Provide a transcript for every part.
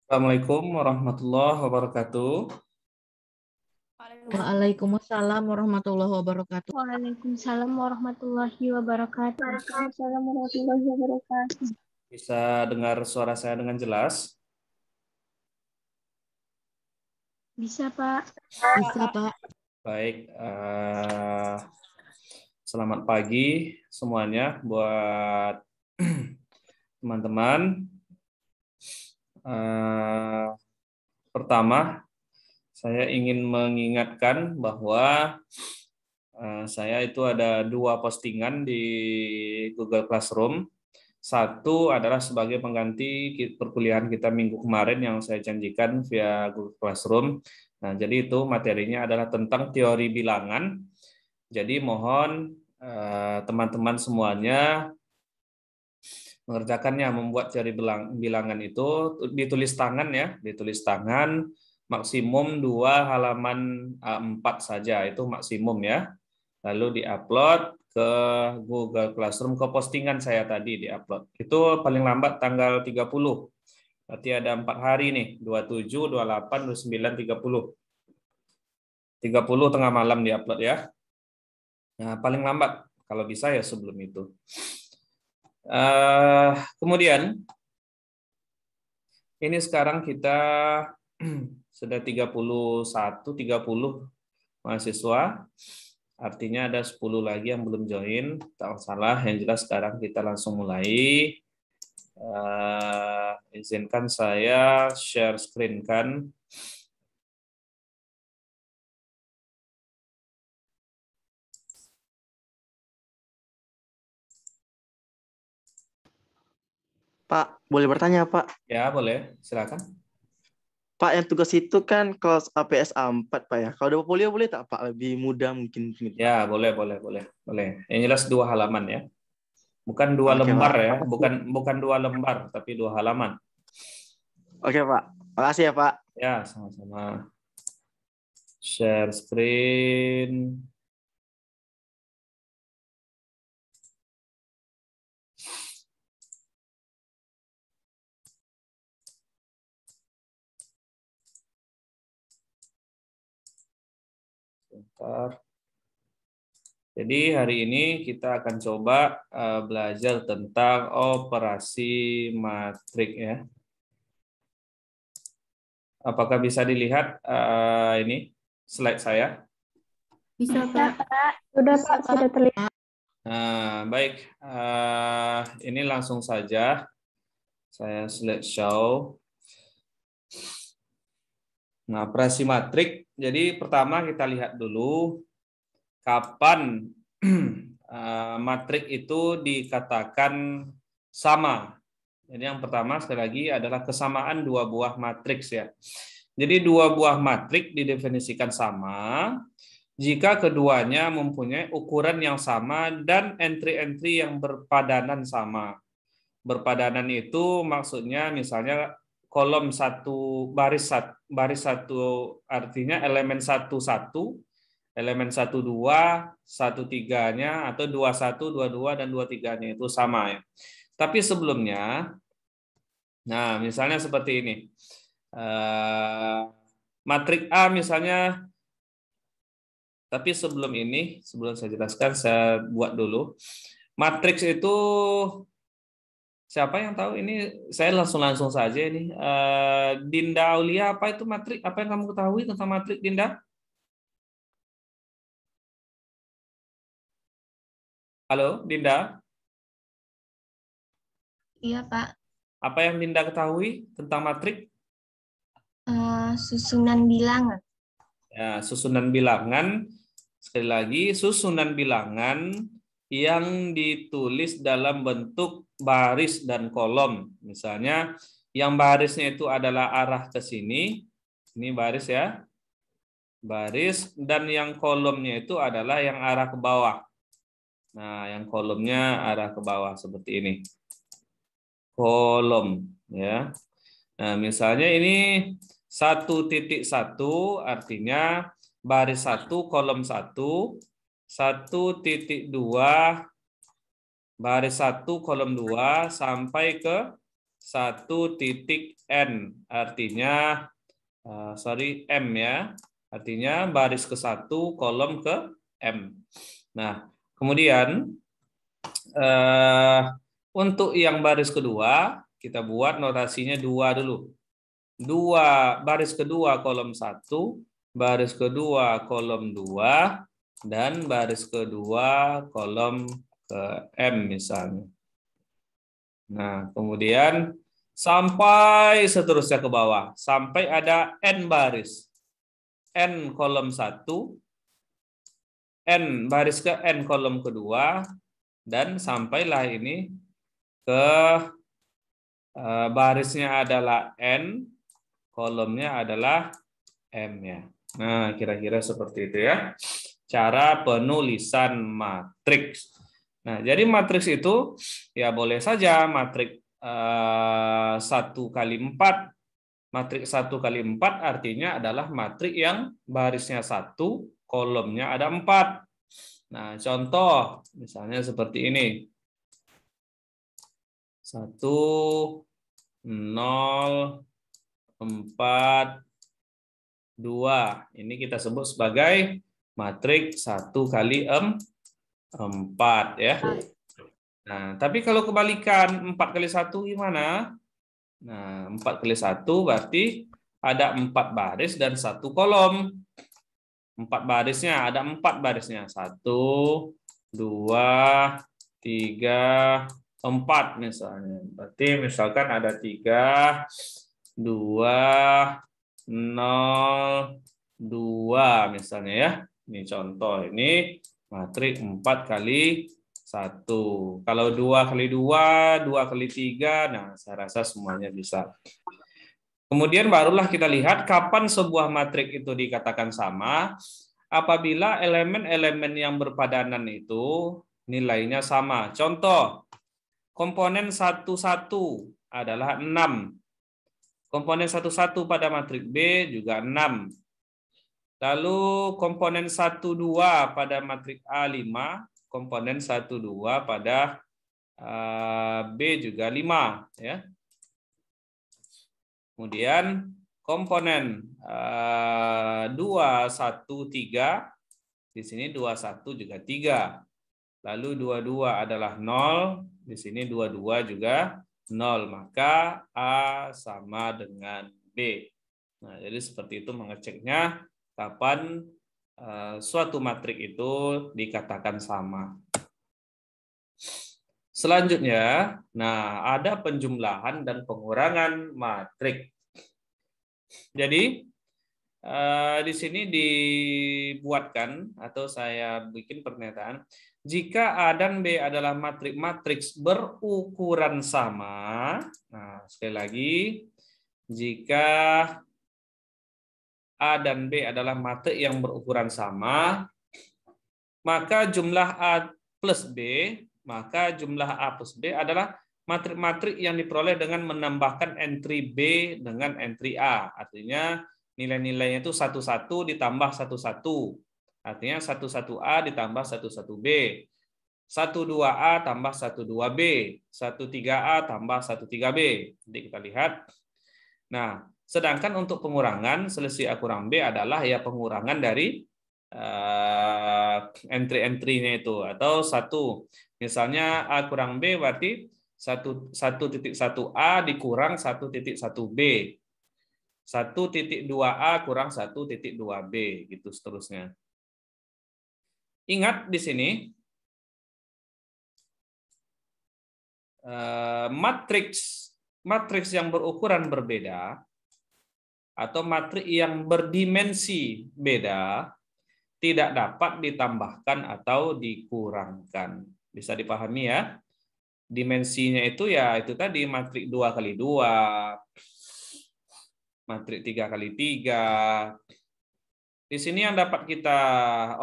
Assalamualaikum warahmatullahi wabarakatuh. Waalaikumsalam warahmatullahi wabarakatuh. Waalaikumsalam warahmatullahi wabarakatuh. Waalaikumsalam warahmatullahi wabarakatuh. Bisa dengar suara saya dengan jelas? Bisa, Pak. Bisa, Pak. Baik, selamat pagi semuanya buat teman-teman. Pertama, saya ingin mengingatkan bahwa saya itu ada 2 postingan di Google Classroom. Satu adalah sebagai pengganti perkuliahan kita minggu kemarin yang saya janjikan via Google Classroom. Nah, jadi itu materinya adalah tentang teori bilangan. Jadi mohon teman-teman semuanya mengerjakannya, membuat teori bilangan itu ditulis tangan ya, ditulis tangan, maksimum 2 halaman A4 saja, itu maksimum ya. Lalu diupload ke Google Classroom, ke postingan saya tadi diupload. Itu paling lambat tanggal 30. Berarti ada 4 hari nih, 27, 28, 29, 30. 30 tengah malam diupload ya. Nah, paling lambat kalau bisa ya sebelum itu. Kemudian ini sekarang kita sudah 31, 30 mahasiswa. Artinya ada 10 lagi yang belum join. Tak salah, yang jelas sekarang kita langsung mulai. Izinkan saya share screen kan. Pak, boleh bertanya, Pak? Ya, boleh. Silakan. Pak, yang tugas itu kan kelas APS A4, Pak ya. Kalau udah folio boleh tak, Pak? Lebih mudah mungkin. Ya, boleh. Yang jelas 2 halaman ya. Bukan 2 Oke, lembar Pak. ya, bukan 2 lembar, tapi 2 halaman. Oke, Pak. Makasih ya, Pak. Ya, sama-sama. Share screen. Sebentar. Jadi hari ini kita akan coba belajar tentang operasi matrik ya. Apakah bisa dilihat ini slide saya? Bisa, Pak. Sudah, Pak. Sudah terlihat. Nah, baik. Ini langsung saja saya slideshow. Nah, operasi matrik. Jadi pertama kita lihat dulu kapan matrik itu dikatakan sama. Jadi yang pertama sekali lagi adalah kesamaan 2 buah matriks ya. Jadi 2 buah matrik didefinisikan sama jika keduanya mempunyai ukuran yang sama dan entry-entry yang berpadanan sama. Berpadanan itu maksudnya misalnya kolom 1 baris 1 artinya elemen 1 1, elemen 1 2, 1 3-nya atau 21, 22 dan 23-nya itu sama ya. Tapi sebelumnya, nah misalnya seperti ini, matrik A misalnya, tapi sebelum ini, sebelum saya jelaskan, saya buat dulu. Matriks itu, siapa yang tahu ini? Saya langsung saja ini. Dinda Aulia, apa itu matrik? Apa yang kamu ketahui tentang matrik, Dinda? Halo, Dinda? Iya, Pak. Apa yang Dinda ketahui tentang matrik? Susunan bilangan. Ya, susunan bilangan, sekali lagi, susunan bilangan yang ditulis dalam bentuk baris dan kolom. Misalnya, yang barisnya itu adalah arah ke sini, ini baris ya, baris, dan yang kolomnya itu adalah yang arah ke bawah. Nah, yang kolomnya arah ke bawah seperti ini. Kolom, ya. Nah, misalnya ini 1.1 artinya baris 1 kolom 1, 1.2 baris 1 kolom 2 sampai ke 1.n, artinya M ya, artinya baris ke 1, kolom ke M. Nah, kemudian untuk yang baris kedua, kita buat notasinya 2 dulu. 2 baris kedua kolom 1, baris kedua kolom 2, dan baris kedua kolom ke M misalnya. Nah, kemudian sampai seterusnya ke bawah, sampai ada N baris. N kolom 1, N baris ke N kolom kedua, dan sampailah ini ke barisnya adalah N, kolomnya adalah M ya. Nah, kira-kira seperti itu ya. Cara penulisan matriks. Nah, jadi matriks itu ya boleh saja matriks 1 kali 4. Matriks 1 kali 4 artinya adalah matriks yang barisnya 1, kolomnya ada 4. Nah, contoh misalnya seperti ini. 1, 0, 4, 2. Ini kita sebut sebagai matriks 1 kali 4 ya. Nah, tapi kalau kebalikan 4 kali 1 gimana? Nah, 4 kali 1 berarti ada 4 baris dan 1 kolom. 4 barisnya, ada 4 barisnya. 1, 2, 3, 4 misalnya. Berarti misalkan ada 3, 2, 0, 2 misalnya ya. Ini contoh, ini matriks 4 kali 1. Kalau 2 kali 2, 2 kali 3, nah saya rasa semuanya bisa. Kemudian barulah kita lihat kapan sebuah matriks itu dikatakan sama, apabila elemen-elemen yang berpadanan itu nilainya sama. Contoh, komponen 1, 1 adalah 6. Komponen 1, 1 pada matriks B juga 6. Lalu komponen 1, 2 pada matriks A 5, komponen 1, 2 pada B juga 5 ya. Kemudian komponen 2, 1, 3 di sini 2, 1 juga 3. Lalu 2, 2 adalah 0, di sini 2, 2 juga 0, maka A sama dengan B. Nah, jadi seperti itu mengeceknya kapan suatu matriks itu dikatakan sama. Selanjutnya, nah ada penjumlahan dan pengurangan matriks. Jadi di sini dibuatkan atau saya bikin pernyataan, jika A dan B adalah matriks berukuran sama. Nah, sekali lagi, jika A dan B adalah matriks yang berukuran sama, maka jumlah A plus B, maka jumlah A plus B adalah matriks-matriks yang diperoleh dengan menambahkan entry B dengan entry A. Artinya nilai-nilainya itu 1, 1 ditambah 1, 1. Artinya 1, 1A ditambah 1, 1B. 1, 2A tambah 1, 2B. 1, 3A tambah 1, 3B. Jadi kita lihat. Nah, sedangkan untuk pengurangan, selisih A kurang B adalah ya pengurangan dari entry-entry-nya itu. Atau 1. Misalnya A kurang B berarti 1.1A dikurang 1.1B. 1.2A kurang 1.2B, gitu seterusnya. Ingat di sini, matriks yang berukuran berbeda atau matriks yang berdimensi beda tidak dapat ditambahkan atau dikurangkan. Bisa dipahami ya? Dimensinya itu ya itu tadi matriks 2 kali 2, matriks 3 kali 3. Di sini yang dapat kita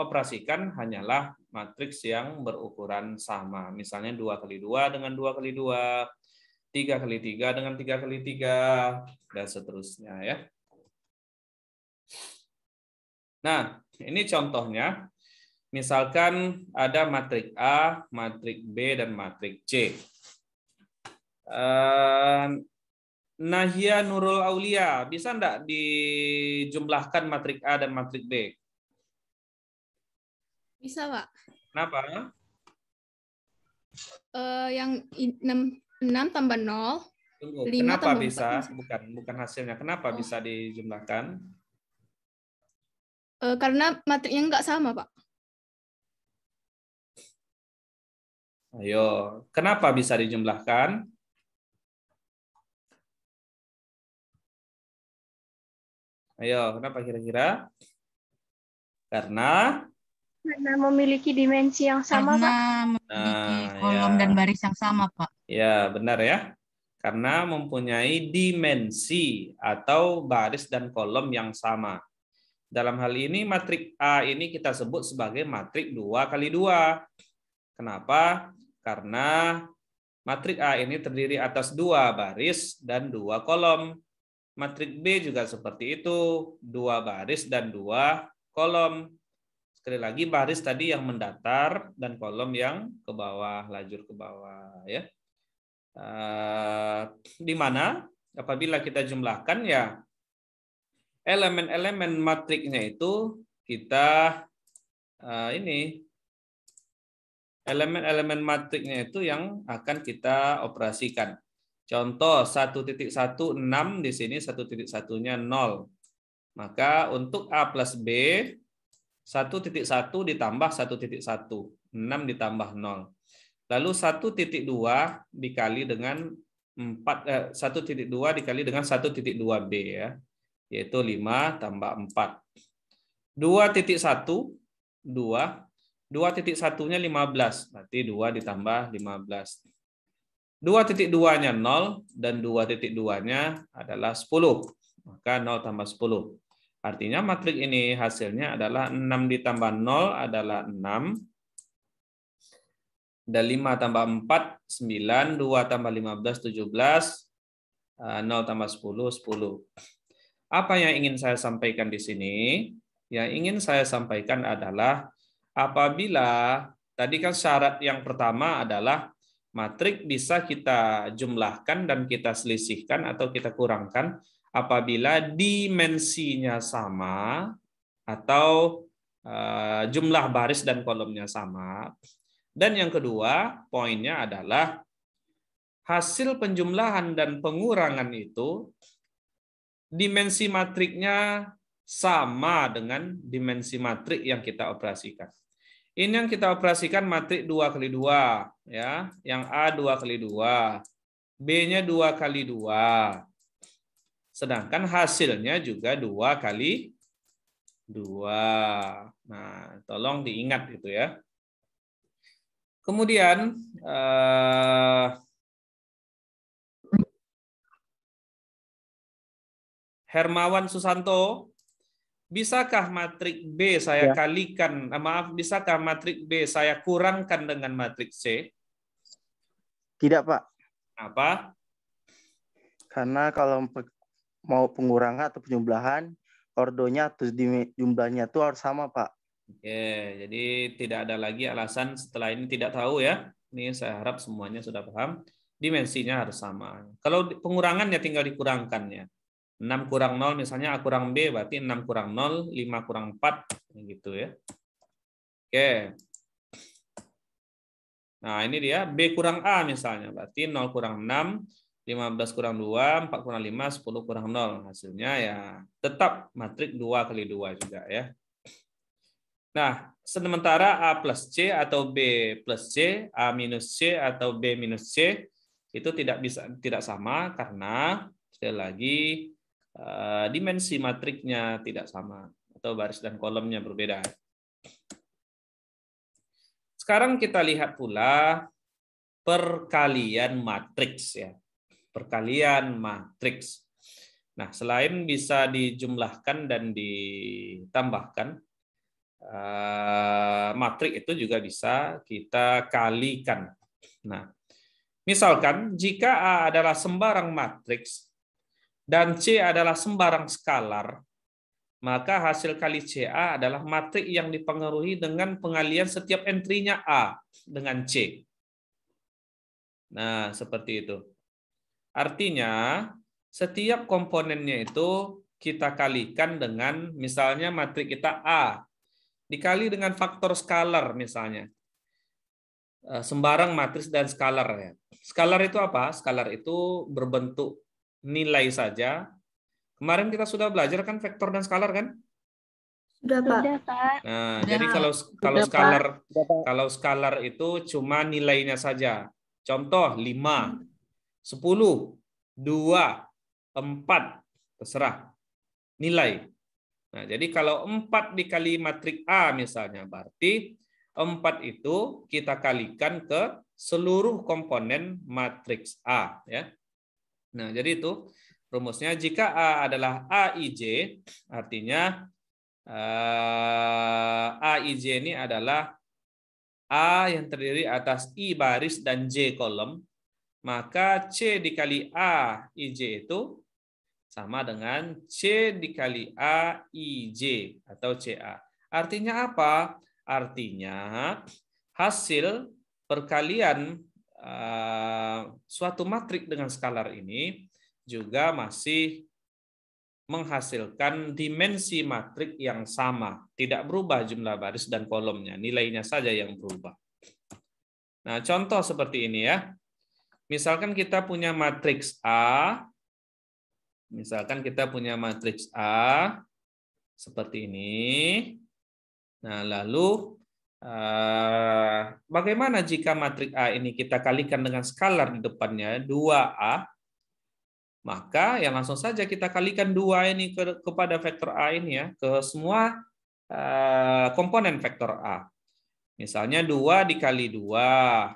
operasikan hanyalah matriks yang berukuran sama. Misalnya 2 kali 2 dengan 2 kali 2, 3 kali 3 dengan 3 kali 3, dan seterusnya ya. Nah, ini contohnya. Misalkan ada matriks A, matriks B, dan matriks C. Nahia Nurul Aulia, bisa enggak dijumlahkan matrik A dan matrik B? Bisa, Pak. Kenapa? Yang 6 tambah 0, Tunggu, 5 kenapa tambah 4 bisa? bisa. Bukan hasilnya. Kenapa Oh. bisa dijumlahkan? Karena matriknya nggak sama, Pak. Ayo, kenapa bisa dijumlahkan? Ayo, kenapa kira-kira? Karena memiliki dimensi yang sama, Pak. Karena memiliki kolom ya. dan baris yang sama, Pak. Ya, benar ya. Karena mempunyai dimensi atau baris dan kolom yang sama. Dalam hal ini matrik A ini kita sebut sebagai matrik 2 kali 2. Kenapa? Karena matrik A ini terdiri atas 2 baris dan 2 kolom. Matrik B juga seperti itu, 2 baris dan 2 kolom. Sekali lagi baris tadi yang mendatar dan kolom yang ke bawah, lajur ke bawah ya. Di mana apabila kita jumlahkan ya elemen-elemen matriknya itu kita elemen-elemen matriknya itu yang akan kita operasikan. Contoh 1.16 di sini 1.1-nya 0. Maka untuk A plus B 1.1 ditambah 1.1, 6 ditambah 0. Lalu 1.2 dikali dengan 1.2 dikali dengan 1.2B ya, yaitu 5 tambah 4. 2.1 2.1-nya 15, berarti 2 ditambah 15. 2.2-nya 0 dan 2.2-nya adalah 10. Maka 0 tambah 10. Artinya matrik ini hasilnya adalah 6 ditambah 0 adalah 6. Dan 5 tambah 4, 9. 2 tambah 15, 17. 0 tambah 10, 10. Apa yang ingin saya sampaikan di sini? Yang ingin saya sampaikan adalah apabila tadi kan syarat yang pertama adalah matrik bisa kita jumlahkan dan kita selisihkan atau kita kurangkan apabila dimensinya sama atau jumlah baris dan kolomnya sama. Dan yang kedua, poinnya adalah hasil penjumlahan dan pengurangan itu dimensi matriknya sama dengan dimensi matrik yang kita operasikan. Ini yang kita operasikan matrik 2 kali 2 ya, yang A 2 kali 2, B-nya 2 kali 2. Sedangkan hasilnya juga 2 kali 2. Nah, tolong diingat itu ya. Kemudian Hermawan Susanto, bisakah matrik B saya kalikan, bisakah matrik B saya kurangkan dengan matrik C? Tidak, Pak. Apa? Karena kalau mau pengurangan atau penjumlahan, ordonya atau jumlahnya itu harus sama, Pak. Oke, jadi tidak ada lagi alasan setelah ini tidak tahu ya. Ini saya harap semuanya sudah paham. Dimensinya harus sama. Kalau pengurangan ya tinggal dikurangkan ya. 6 kurang 0 misalnya A kurang B berarti 6 kurang 0, 5 kurang 4 gitu ya. Oke. Nah, ini dia B kurang A misalnya berarti 0 kurang 6, 15 kurang 2, 4 kurang 5, 10 kurang 0. Hasilnya ya tetap matrik 2 kali 2 juga ya. Nah, sementara A plus C atau B plus C, A minus C atau B minus C itu tidak sama karena sekali lagi dimensi matriknya tidak sama atau baris dan kolomnya berbeda. Sekarang kita lihat pula perkalian matriks ya. Perkalian matriks. Nah, selain bisa dijumlahkan dan ditambahkan, matrik itu juga bisa kita kalikan. Nah, misalkan jika A adalah sembarang matriks dan C adalah sembarang skalar, maka hasil kali CA adalah matrik yang dipengaruhi dengan pengalian setiap entry-nya A dengan C. Nah, seperti itu. Artinya, setiap komponennya itu kita kalikan dengan misalnya matrik kita A, dikali dengan faktor skalar misalnya. Sembarang matriks dan skalar ya. Skalar itu apa? Skalar itu berbentuk nilai saja. Kemarin kita sudah belajar kan vektor dan skalar kan? Sudah, Pak. Sudah, Pak. Nah, Sudah. jadi kalau skalar itu cuma nilainya saja. Contoh 5, 10, 2, 4, terserah nilai. Nah, jadi kalau 4 dikali matrik A misalnya, berarti 4 itu kita kalikan ke seluruh komponen matriks A. Ya. Nah, jadi itu rumusnya. Jika A adalah AIJ, artinya AIJ ini adalah A yang terdiri atas I baris dan J kolom, maka C dikali A IJ itu sama dengan C dikali A IJ atau CA. Artinya apa? Artinya hasil perkalian suatu matrik dengan skalar ini juga masih menghasilkan dimensi matrik yang sama. Tidak berubah jumlah baris dan kolomnya, nilainya saja yang berubah. Nah, contoh seperti ini ya. Misalkan kita punya matriks A, seperti ini. Nah, lalu bagaimana jika matrik A ini kita kalikan dengan skalar di depannya 2A? Maka ya langsung saja kita kalikan 2 ini kepada vektor A ini ya, ke semua komponen vektor A. Misalnya 2 dikali 2,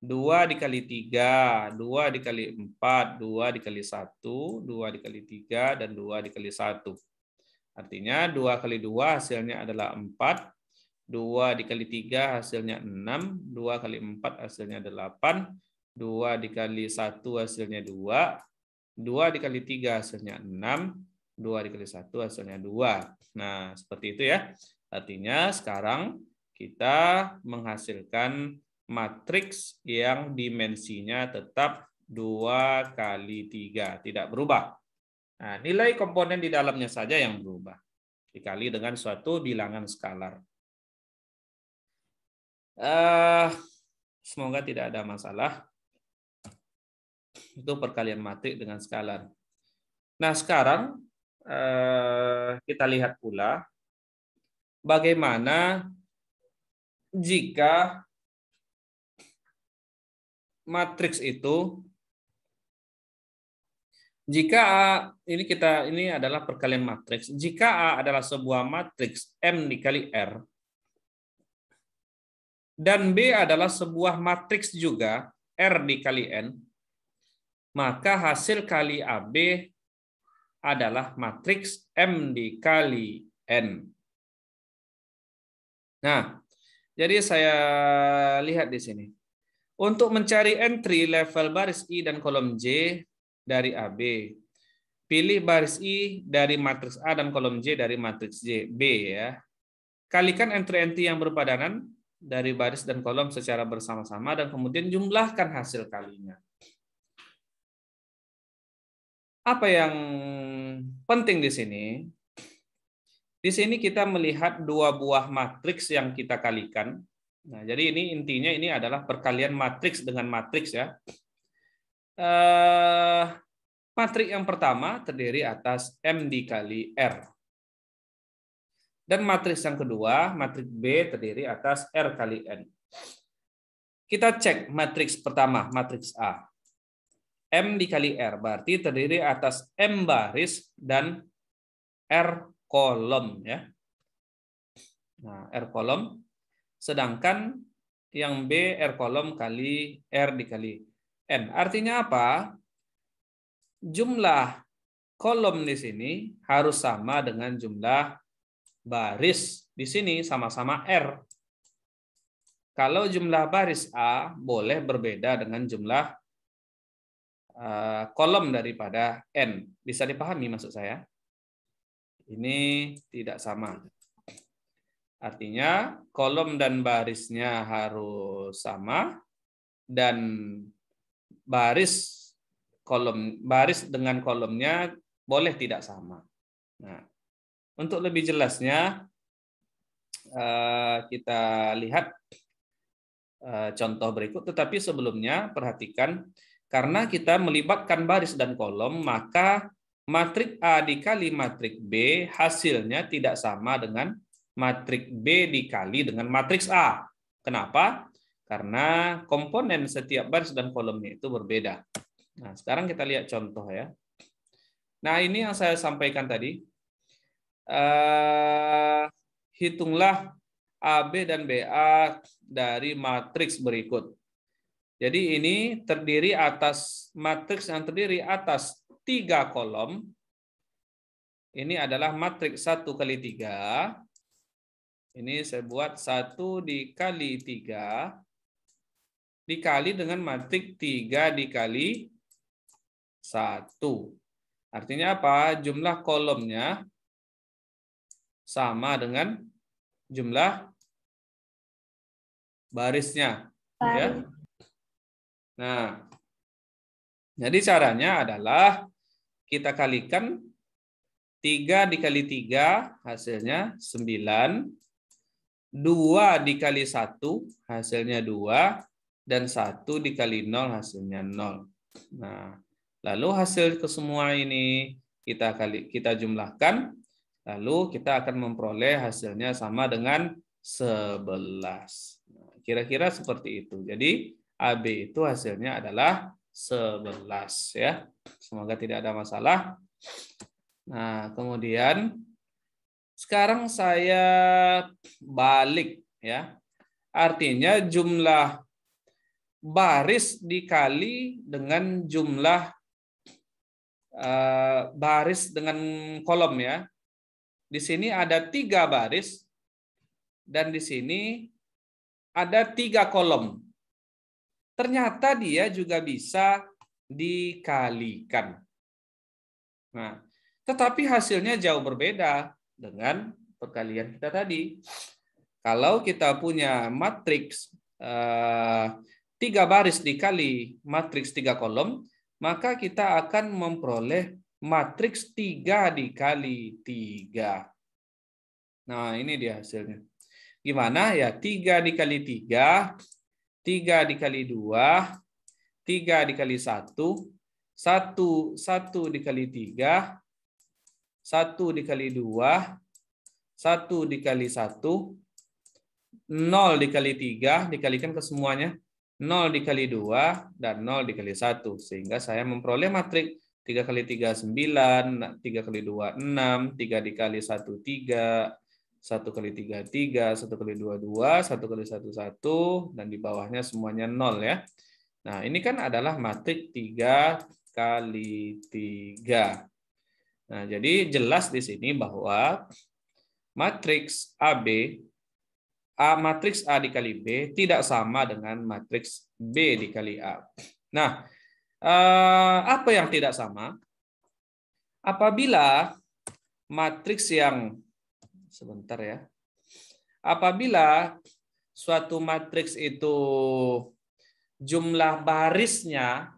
2 dikali 3, 2 dikali 4, 2 dikali 1, 2 dikali 3, dan 2 dikali 1. Artinya 2 kali 2 hasilnya adalah 4, 2 dikali 3 hasilnya 6, 2 kali 4 hasilnya 8, 2 dikali 1 hasilnya 2, 2 dikali 3 hasilnya 6, 2 dikali 1 hasilnya 2. Nah, seperti itu ya. Artinya sekarang kita menghasilkan matriks yang dimensinya tetap 2 kali 3, tidak berubah. Nah, nilai komponen di dalamnya saja yang berubah, dikali dengan suatu bilangan skalar. Semoga tidak ada masalah. Itu perkalian matrik dengan skalar. Nah, sekarang kita lihat pula bagaimana jika matriks itu, ini adalah perkalian matriks. Jika A adalah sebuah matriks M dikali R dan B adalah sebuah matriks juga R dikali N, maka hasil kali AB adalah matriks M dikali N. Nah, jadi saya lihat di sini. Untuk mencari entry level baris I dan kolom J dari AB, pilih baris I dari matriks A dan kolom J dari matriks B ya. Kalikan entry-entry yang berpadanan dari baris dan kolom secara bersama-sama dan kemudian jumlahkan hasil kalinya. Apa yang penting di sini? Di sini kita melihat 2 buah matriks yang kita kalikan. Nah, jadi ini intinya ini adalah perkalian matriks dengan matriks ya. Matriks yang pertama terdiri atas M dikali R. Dan matriks yang kedua, matriks B terdiri atas R kali N. Kita cek matriks pertama, matriks A. M dikali R berarti terdiri atas M baris dan R kolom ya. Nah, R kolom, sedangkan yang B R kolom kali R dikali N. Artinya apa? Jumlah kolom di sini harus sama dengan jumlah baris di sini, sama-sama R. Kalau jumlah baris A boleh berbeda dengan jumlah kolom daripada N. Bisa dipahami maksud saya? Ini tidak sama. Artinya kolom dan barisnya harus sama dan baris kolom baris dengan kolomnya boleh tidak sama. Nah, untuk lebih jelasnya kita lihat contoh berikut. Tetapi sebelumnya perhatikan, karena kita melibatkan baris dan kolom, maka matrik A dikali matrik B hasilnya tidak sama dengan matrik B dikali dengan matriks A. Kenapa? Karena komponen setiap baris dan kolomnya itu berbeda. Nah, sekarang kita lihat contoh ya. Nah, ini yang saya sampaikan tadi. Hitunglah AB dan BA dari matriks berikut. Jadi ini terdiri atas matriks yang terdiri atas 3 kolom. Ini adalah matriks 1 kali 3. Ini saya buat 1 dikali 3 dikali dengan matriks 3 dikali 1. Artinya apa? Jumlah kolomnya sama dengan jumlah barisnya. Ya. Nah, jadi caranya adalah kita kalikan 3 dikali 3 hasilnya 9. 2 dikali 1 hasilnya 2. Dan 1 dikali 0 hasilnya 0. Nah, lalu hasil kesemua ini kita jumlahkan, lalu kita akan memperoleh hasilnya sama dengan 11. Kira-kira seperti itu. Jadi AB itu hasilnya adalah 11 ya. Semoga tidak ada masalah. Nah, kemudian sekarang saya balik ya. Artinya jumlah baris dikali dengan jumlah baris dengan kolom ya. Di sini ada 3 baris dan di sini ada 3 kolom. Ternyata dia juga bisa dikalikan. Nah, tetapi hasilnya jauh berbeda dengan perkalian kita tadi. Kalau kita punya matriks 3 baris dikali matriks 3 kolom, maka kita akan memperoleh matriks 3 dikali 3. Nah, ini dia hasilnya. Gimana ya? 3 dikali 3, 3 dikali 2, 3 dikali 1, 1 dikali 3, 1 dikali 2, 1 dikali 1, 0 dikali 3, dikalikan ke semuanya. 0 dikali 2 dan 0 dikali 1. Sehingga saya memperoleh matriks 3 kali 3 9, 3 kali 2 6, 3 dikali 1 3, 1 kali 3 3, 1 kali 2 2, 1 kali 1 1, dan di bawahnya semuanya 0 ya. Nah, ini kan adalah matriks 3 kali 3. Nah, jadi jelas di sini bahwa matriks matriks A dikali B tidak sama dengan matriks B dikali A. Nah, apa yang tidak sama? Apabila matriks yang sebentar ya. Apabila suatu matriks itu jumlah barisnya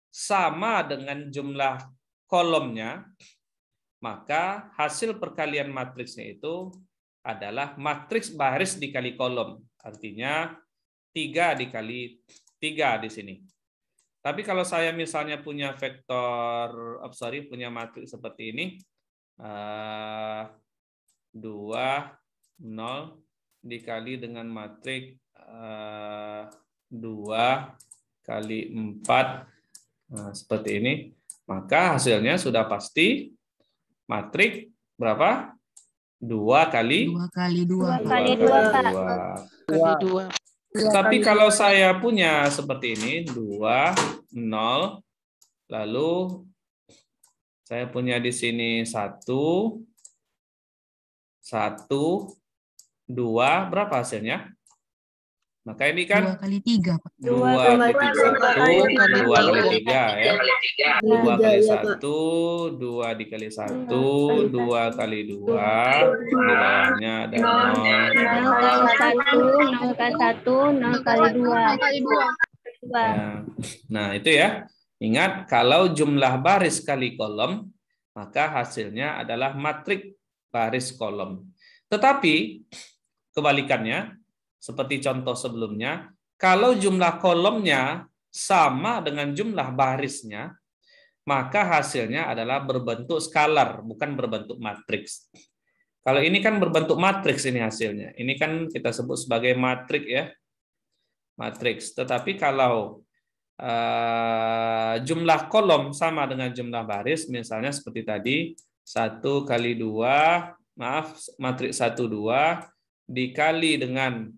sama dengan jumlah kolomnya, maka hasil perkalian matriksnya itu adalah matriks baris dikali kolom. Artinya 3 dikali 3 di sini. Tapi kalau saya misalnya punya punya matriks seperti ini, 2, 0 dikali dengan matriks 2 kali 4, nah, seperti ini, maka hasilnya sudah pasti matriks berapa? 2 kali 2 kali 2. 2 kali 2. Tapi kalau saya punya seperti ini, 2, 0, lalu saya punya di sini 1, 1, 2, berapa hasilnya? Maka ini kan 2 kali 3, Pak. 2 kali 1, 2 kali 3 ya. 2 kali 1, 2 dikali 1, 2 kali 2, di bawahnya ada 0. 0 kali 1, 0 kali 2. Ya. Nah, itu ya. Ingat, kalau jumlah baris kali kolom, maka hasilnya adalah matrik baris kolom. Tetapi, kebalikannya, seperti contoh sebelumnya, kalau jumlah kolomnya sama dengan jumlah barisnya, maka hasilnya adalah berbentuk skalar, bukan berbentuk matriks. Kalau ini kan berbentuk matriks ini hasilnya. Ini kan kita sebut sebagai matrik ya. Matriks. Tetapi kalau jumlah kolom sama dengan jumlah baris, misalnya seperti tadi, 1 kali 2, matriks 1, 2, dikali dengan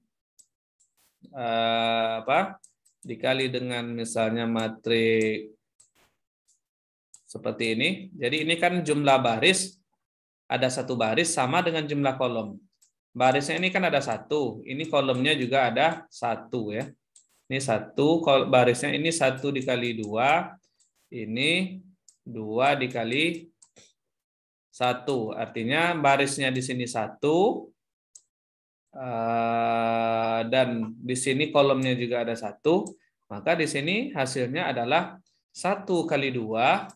dikali dengan misalnya matriks seperti ini. Jadi ini kan jumlah baris, ada 1 baris sama dengan jumlah kolom. Barisnya ini kan ada 1, ini kolomnya juga ada 1 ya. Ini 1, barisnya ini 1 dikali 2, ini 2 dikali 1. Artinya barisnya di sini 1, dan di sini kolomnya juga ada 1, maka di sini hasilnya adalah 1 kali 2,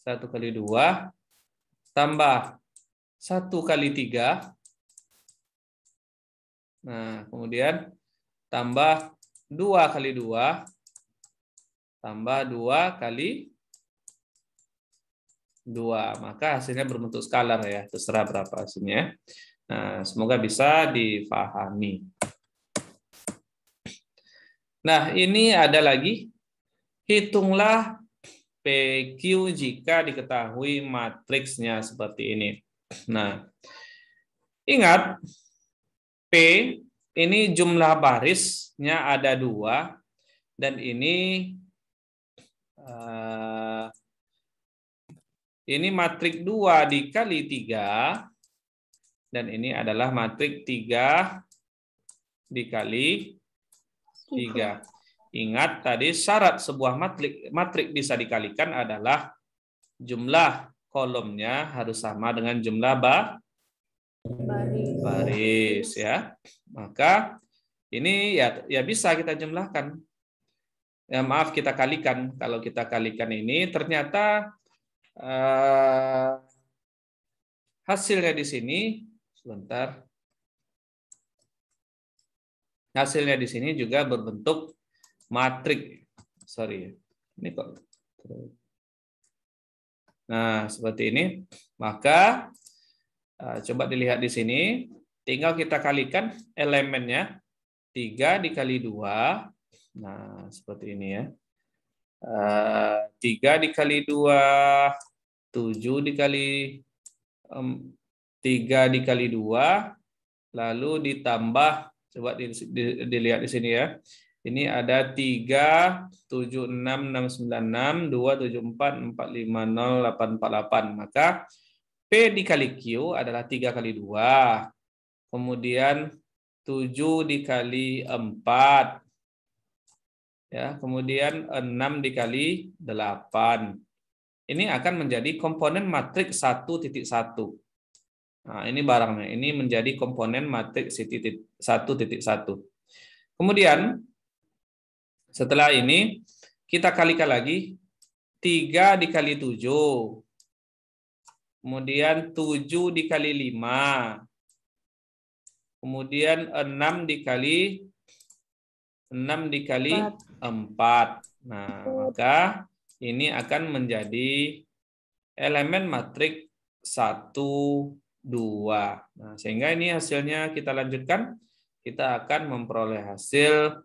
1 kali 2, tambah 1 kali 3, nah kemudian tambah 2 kali 2, tambah 2 kali 2, maka hasilnya berbentuk skalar ya, terserah berapa hasilnya. Nah, semoga bisa difahami. Nah, ini ada lagi, hitunglah PQ jika diketahui matriksnya seperti ini. Nah, ingat, P ini jumlah barisnya ada 2, dan ini matrik 2 dikali 3, dan ini adalah matrik 3 dikali 3. Ingat tadi syarat sebuah matrik bisa dikalikan adalah jumlah kolomnya harus sama dengan jumlah baris ya. Maka ini ya bisa kita jumlahkan. Ya maaf, kita kalikan. Kalau kita kalikan ini ternyata hasilnya di sini sebentar. Hasilnya di sini juga berbentuk matrik. Sorry. Ini kok. Nah, seperti ini. Maka coba dilihat di sini, tinggal kita kalikan elemennya. 3 dikali 2. Nah, seperti ini ya. 3 dikali 2, 7 dikali 3 dikali 2, lalu ditambah, coba dilihat di sini ya. Ini ada 3, 7, 6, 6, 9, 6, 2, 7, 4, 4, 5, 0, 8, 4, 8. Maka P dikali Q adalah 3 kali 2. Kemudian 7 dikali 4. Ya, kemudian 6 dikali 8. Ini akan menjadi komponen matriks 1.1. Nah, ini barangnya. Ini menjadi komponen matriks 1.1. Kemudian setelah ini kita kalikan lagi 3 dikali 7. Kemudian 7 dikali 5. Kemudian 6 dikali 4. Nah, maka ini akan menjadi elemen matrik 1, 2. Nah, sehingga ini hasilnya kita lanjutkan. Kita akan memperoleh hasil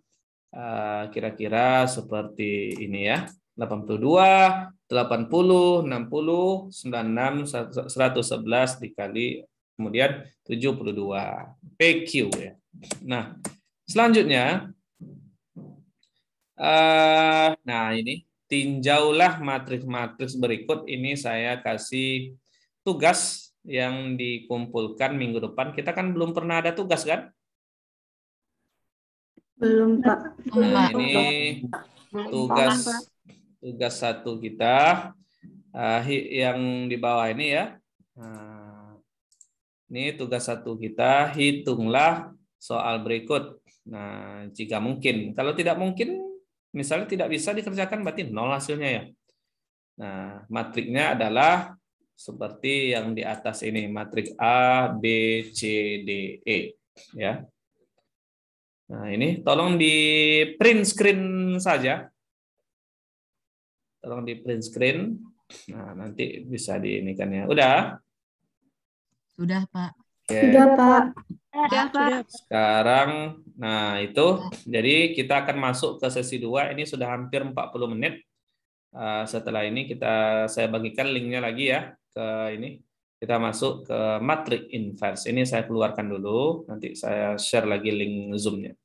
kira-kira seperti ini ya. 82, 80, 60, 96, 111 dikali kemudian 72. PQ ya. Nah, selanjutnya nah ini tinjaulah matriks-matriks berikut. Ini saya kasih tugas yang dikumpulkan minggu depan. Kita kan belum pernah ada tugas kan? Belum, Pak. Nah, ini tugas 1 kita yang di bawah ini ya. Nah, ini tugas 1 kita, hitunglah soal berikut. Nah, jika mungkin. Kalau tidak mungkin misalnya tidak bisa dikerjakan berarti 0 hasilnya ya. Nah, matriknya adalah seperti yang di atas ini, matrik A, B, C, D, E. Ya. Nah, ini tolong di print screen saja. Tolong di print screen. Nah, nanti bisa diinikan ya. Udah? Sudah, Pak. Oke. Sudah, Pak. Sudah, Pak. Sekarang, nah itu, jadi kita akan masuk ke sesi 2. Ini sudah hampir 40 menit. Setelah ini saya bagikan linknya lagi ya ke ini. Kita masuk ke matrik inverse. Ini saya keluarkan dulu. Nanti saya share lagi link Zoom-nya.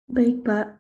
Baik, Pak.